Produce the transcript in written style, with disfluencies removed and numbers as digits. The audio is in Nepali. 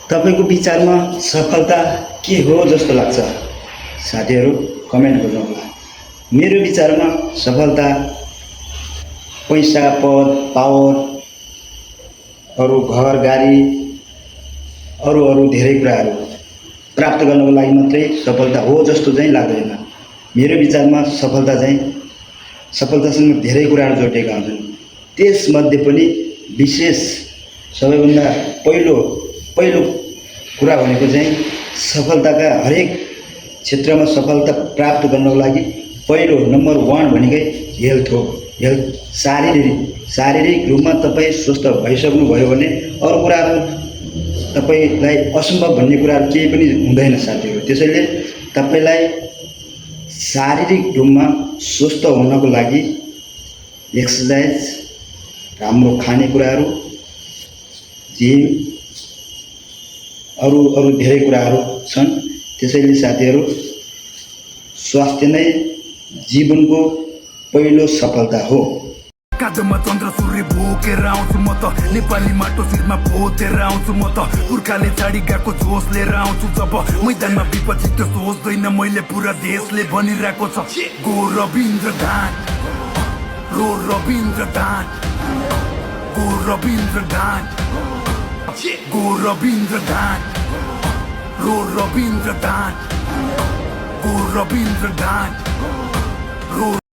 तपाईँको विचारमा सफलता के हो जस्तो लाग्छ? साथीहरू कमेन्ट गर्नुहोला। मेरो विचारमा सफलता पैसा, पद, पावर, अरू घर, गाडी, अरू धेरै कुराहरू प्राप्त गर्नको लागि मात्रै सफलता हो जस्तो चाहिँ लाग्दैन। मेरो विचारमा सफलतासँग धेरै कुराहरू जोडिएका हुन्छन्। त्यसमध्ये पनि विशेष सबैभन्दा पहिलो कुरा भनेको चाहिँ सफलताका हरेक क्षेत्रमा सफलता प्राप्त गर्नको लागि पहिलो नम्बर 1 भनेकै हेल्थ हो। शारीरिक रूपमा तपाईँ स्वस्थ भइसक्नुभयो भने अरू कुराहरू तपाईलाई असम्भव भन्ने कुराहरू केही पनि हुँदैन साथीहरू। त्यसैले तपाईलाई शारीरिक रूपमा स्वस्थ हुनको लागि एक्सर्साइज, राम्रो खानेकुराहरू, जिम, अरू धेरै कुराहरू छन्। त्यसैले साथीहरू स्वास्थ्य नै जीवनको पहिलो सफलता हो। काजमा चन्द्र सूर्य बोकेर आउँछु म त, नेपाली माटो शिरमा पोतेर आउँछु म त, पुर्खाले छाडी गएको जोस लिएर आउँछु जब मैदानमा विपक्षी त्यो सोच्दैन मैले पुरा देशले भनिरहेको छ गो रविन्द्र दान, रो रविन्द्र दान, गो रविन्द्र दान, गो रविन्द्र दान, रो रविन्द्र दान, गो रविन्द्र दान, रो